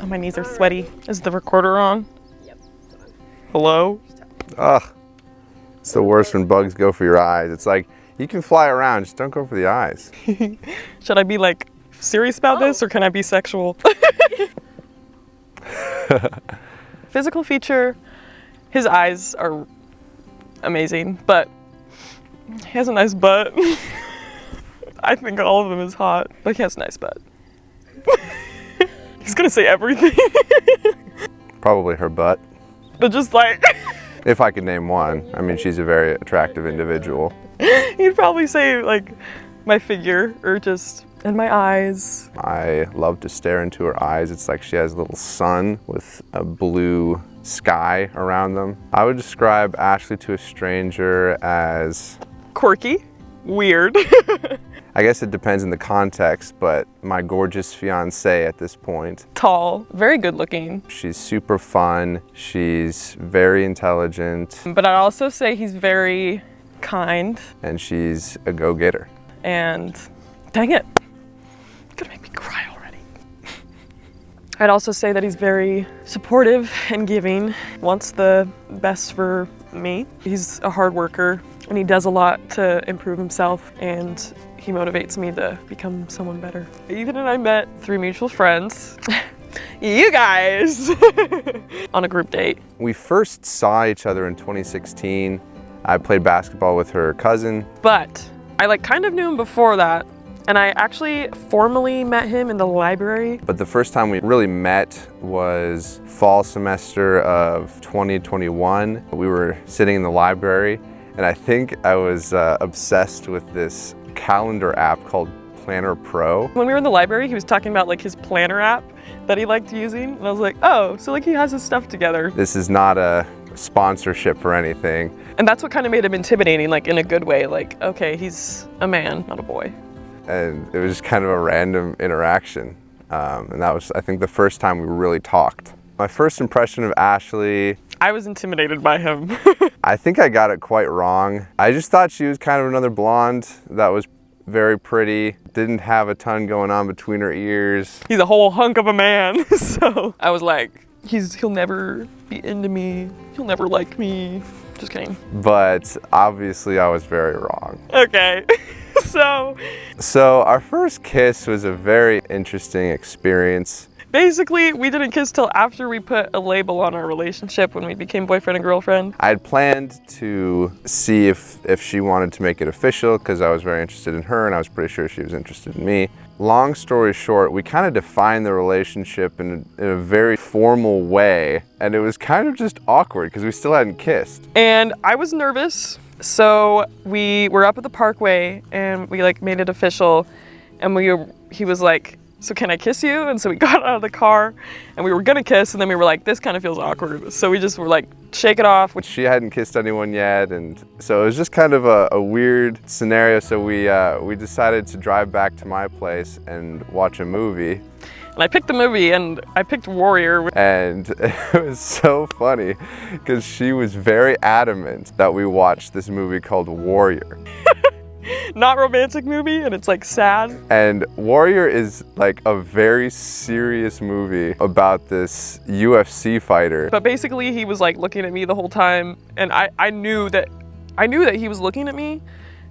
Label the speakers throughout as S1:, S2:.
S1: Oh, my knees are sweaty. Is the recorder on?
S2: Yep.
S1: Hello?
S3: Ugh. It's the worst when bugs go for your eyes. It's like, you can fly around, just don't go for the eyes.
S1: Should I be like serious about this or can I be sexual? Physical feature, his eyes are amazing, but he has a nice butt. I think all of them is hot, but he has a nice butt. He's gonna say everything.
S3: Probably her butt.
S1: But just like,
S3: If I could name one. I mean, she's a very attractive individual.
S1: he'd probably say like my figure or just, and my eyes.
S3: I love to stare into her eyes. It's like she has a little sun with a blue sky around them. I would describe Ashley to a stranger as,
S1: Quirky, weird.
S3: I guess it depends on the context, but my gorgeous fiance at this point.
S1: Tall, very good looking.
S3: She's super fun. She's very intelligent.
S1: But I'd also say he's very kind
S3: And she's a go-getter.
S1: and, dang it, you're gonna make me cry already. I'd also say that he's very supportive and giving, wants the best for me. He's a hard worker and he does a lot to improve himself and he motivates me to become someone better. Ethan and I met through mutual friends. You guys! On a group date.
S3: We first saw each other in 2016. I played basketball with her cousin.
S1: But I like kind of knew him before that. And I actually formally met him in the library.
S3: But the first time we really met was fall semester of 2021. We were sitting in the library and I think I was obsessed with this calendar app called Planner Pro.
S1: When we were in the library, he was talking about like his planner app that he liked using. And I was like, oh, so like he has his stuff together.
S3: This is not a sponsorship or anything.
S1: And that's what kind of made him intimidating, like in a good way. Like, okay, he's a man, not a boy.
S3: And it was just kind of a random interaction. And that was, I think, the first time we really talked. My first impression of Ashley,
S1: I was intimidated by him.
S3: I think I got it quite wrong. I just thought she was kind of another blonde that was very pretty, didn't have a ton going on between her ears.
S1: He's a whole hunk of a man. So I was like, he'll never be into me. He'll never like me. Just kidding.
S3: But obviously I was very wrong.
S1: Okay. So
S3: our first kiss was a very interesting experience.
S1: basically, we didn't kiss till after we put a label on our relationship when we became boyfriend and girlfriend.
S3: I had planned to see if she wanted to make it official because I was very interested in her and I was pretty sure she was interested in me. Long story short, we kind of defined the relationship in a very formal way and it was kind of just awkward because we still hadn't kissed.
S1: And I was nervous. So we were up at the parkway and we like made it official and he was like, so can I kiss you? And so we got out of the car and we were gonna kiss and then we were like, this kind of feels awkward. So we just were like, shake it off.
S3: She hadn't kissed anyone yet and so it was just kind of a weird scenario. So we decided to drive back to my place and watch a movie.
S1: And I picked the movie and I picked Warrior.
S3: And it was so funny because she was very adamant that we watch this movie called Warrior.
S1: Not romantic movie and it's like sad.
S3: And Warrior is like a very serious movie about this UFC fighter.
S1: But basically he was like looking at me the whole time and I knew that he was looking at me.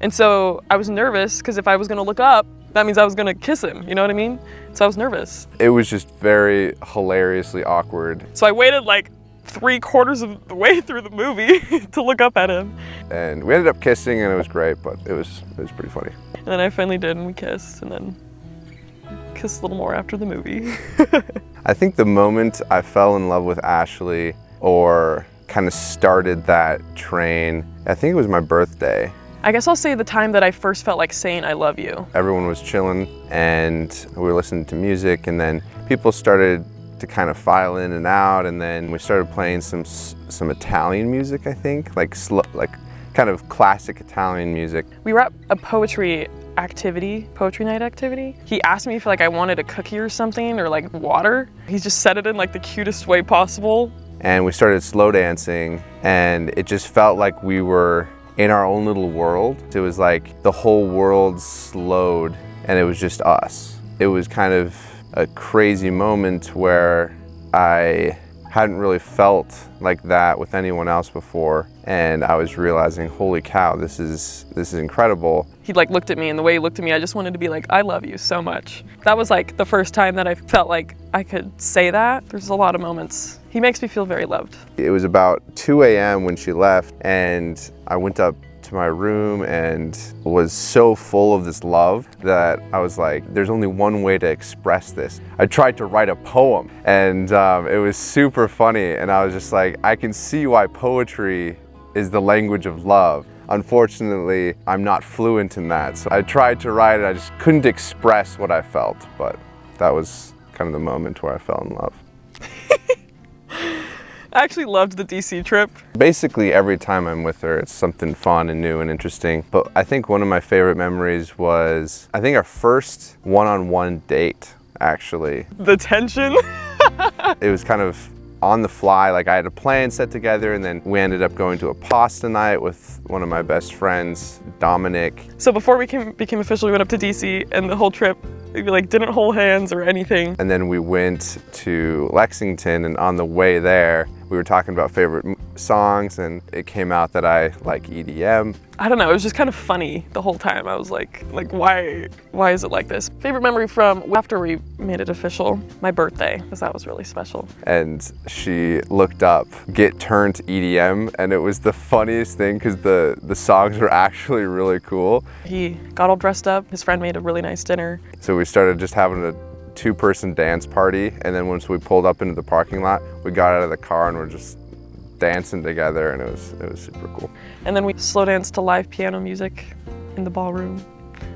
S1: And so I was nervous because if I was gonna look up, that means I was gonna kiss him, you know what I mean? So I was nervous.
S3: It was just very hilariously awkward.
S1: So I waited like 3/4 of the way through the movie to look up at him.
S3: And we ended up kissing and it was great, but it was pretty funny.
S1: And then I finally did and we kissed and then kissed a little more after the movie.
S3: I think the moment I fell in love with Ashley or kind of started that train, I think it was my birthday.
S1: I guess I'll say the time that I first felt like saying I love you.
S3: Everyone was chilling and we were listening to music and then people started to kind of file in and out and then we started playing some Italian music, I think, like kind of classic Italian music.
S1: We were at a poetry night activity. He asked me if like I wanted a cookie or something or like water. He just said it in like the cutest way possible.
S3: And we started slow dancing and it just felt like we were in our own little world. It was like the whole world slowed and it was just us. It was kind of a crazy moment where I hadn't really felt like that with anyone else before, and I was realizing, holy cow, this is incredible.
S1: He like looked at me, and the way he looked at me, I just wanted to be like, I love you so much. That was like the first time that I felt like I could say that. There's a lot of moments. He makes me feel very loved.
S3: It was about 2 a.m. when she left, and I went up to my room and was so full of this love that I was like, there's only one way to express this. I tried to write a poem, and it was super funny, and I was just like, I can see why poetry is the language of love. Unfortunately, I'm not fluent in that, so I tried to write it, I just couldn't express what I felt, but that was kind of the moment where I fell in love.
S1: I actually loved the DC trip.
S3: Basically, every time I'm with her, it's something fun and new and interesting. But I think one of my favorite memories was, I think our first one-on-one date, actually.
S1: The tension.
S3: It was kind of on the fly, like I had a plan set together, and then we ended up going to a pasta night with one of my best friends, Dominic.
S1: So before we became official, we went up to DC, and the whole trip, we like didn't hold hands or anything.
S3: And then we went to Lexington, and on the way there, we were talking about favorite songs, and it came out that I like EDM.
S1: I don't know, it was just kind of funny the whole time. I was like why is it like this? Favorite memory from after we made it official, my birthday, because that was really special.
S3: And she looked up, Get Turned to EDM, and it was the funniest thing because the songs were actually really cool.
S1: He got all dressed up, his friend made a really nice dinner.
S3: So we started just having a two-person dance party, and then once we pulled up into the parking lot, we got out of the car and we're just dancing together, and it was super cool.
S1: And then we slow danced to live piano music in the ballroom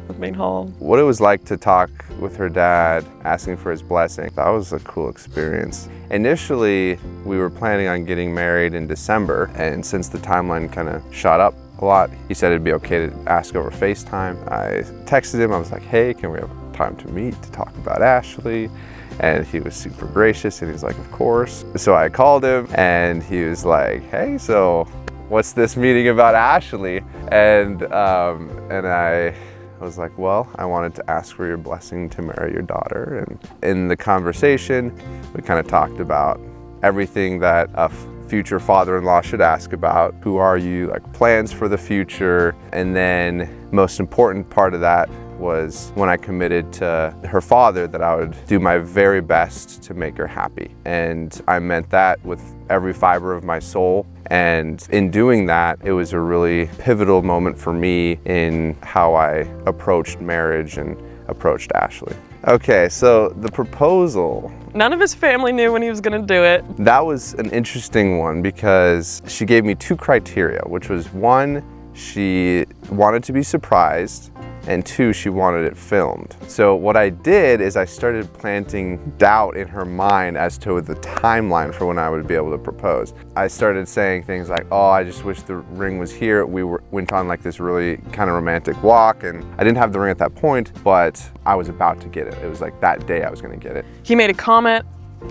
S1: with Main Hall.
S3: What it was like to talk with her dad, asking for his blessing, that was a cool experience. Initially, we were planning on getting married in December, and since the timeline kind of shot up a lot, he said it'd be okay to ask over FaceTime. I texted him, I was like, hey, can we have time to meet to talk about Ashley? And he was super gracious, and he's like, of course. So I called him, and he was like, hey, so what's this meeting about Ashley? And I was like, well, I wanted to ask for your blessing to marry your daughter. And in the conversation, we kind of talked about everything that a future father-in-law should ask about. Who are you? Like plans for the future. And then most important part of that was when I committed to her father that I would do my very best to make her happy. And I meant that with every fiber of my soul. And in doing that, it was a really pivotal moment for me in how I approached marriage and approached Ashley. Okay, so the proposal.
S1: None of his family knew when he was gonna do it.
S3: That was an interesting one because she gave me two criteria, which was one, she wanted to be surprised, and two, she wanted it filmed. So what I did is I started planting doubt in her mind as to the timeline for when I would be able to propose. I started saying things like, oh, I just wish the ring was here. We went on like this really kind of romantic walk, and I didn't have the ring at that point, but I was about to get it. It was like that day I was gonna get it.
S1: He made a comment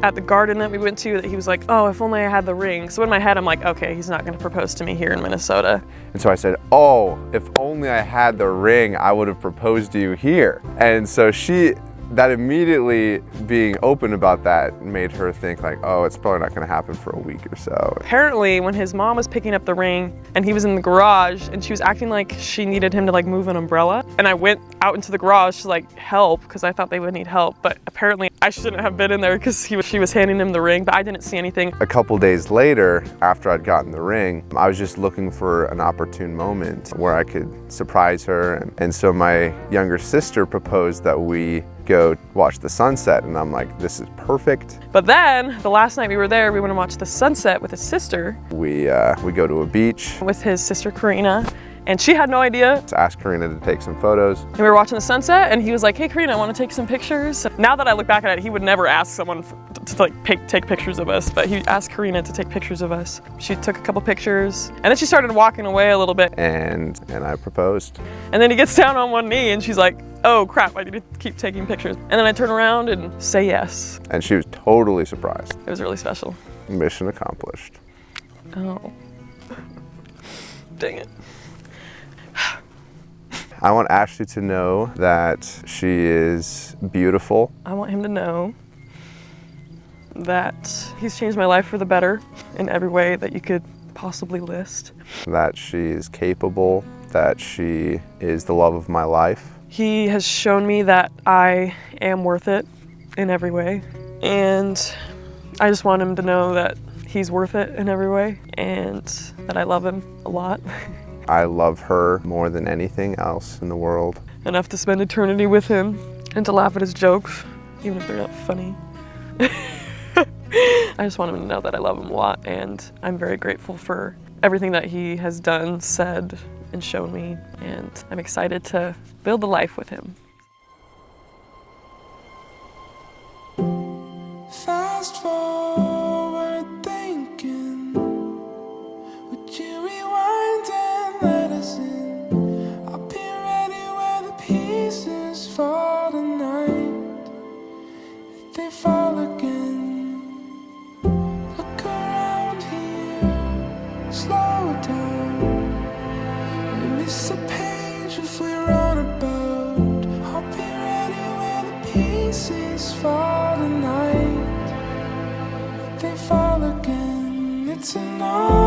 S1: at the garden that we went to that he was like, oh, if only I had the ring. So in my head, I'm like, okay, he's not gonna propose to me here in Minnesota.
S3: And so I said, oh, if only I had the ring, I would have proposed to you here. And so that immediately being open about that made her think like, oh, it's probably not gonna happen for a week or so.
S1: Apparently, when his mom was picking up the ring and he was in the garage and she was acting like she needed him to like move an umbrella, and I went out into the garage to like help because I thought they would need help, but apparently I shouldn't have been in there because she was handing him the ring, but I didn't see anything.
S3: A couple days later, after I'd gotten the ring, I was just looking for an opportune moment where I could surprise her, and so my younger sister proposed that we go watch the sunset, and I'm like, this is perfect.
S1: But then, the last night we were there, we went and watched the sunset with his sister.
S3: We go to a beach.
S1: With his sister Karina, and she had no idea.
S3: To ask Karina to take some photos.
S1: And we were watching the sunset, and he was like, hey Karina, I want to take some pictures. Now that I look back at it, he would never ask someone to like take pictures of us, but he asked Karina to take pictures of us. She took a couple pictures, and then she started walking away a little bit.
S3: And I proposed.
S1: And then he gets down on one knee, and she's like, oh crap, I need to keep taking pictures. And then I turn around and say yes.
S3: And she was totally surprised.
S1: It was really special.
S3: Mission accomplished.
S1: Oh. Dang it.
S3: I want Ashley to know that she is beautiful.
S1: I want him to know that he's changed my life for the better in every way that you could possibly list.
S3: That she is capable, that she is the love of my life.
S1: He has shown me that I am worth it in every way, and I just want him to know that he's worth it in every way and that I love him a lot.
S3: I love her more than anything else in the world.
S1: Enough to spend eternity with him and to laugh at his jokes, even if they're not funny. I just want him to know that I love him a lot, and I'm very grateful for everything that he has done, said, and shown me, and I'm excited to build a life with him.
S2: Fast forward thinking, would you rewind and let us in? I'll be ready where the pieces fall tonight, if they fall again. Look around here, slow down. We miss a page if we run about. I'll be ready where the pieces fall tonight, if they fall again. It's enough.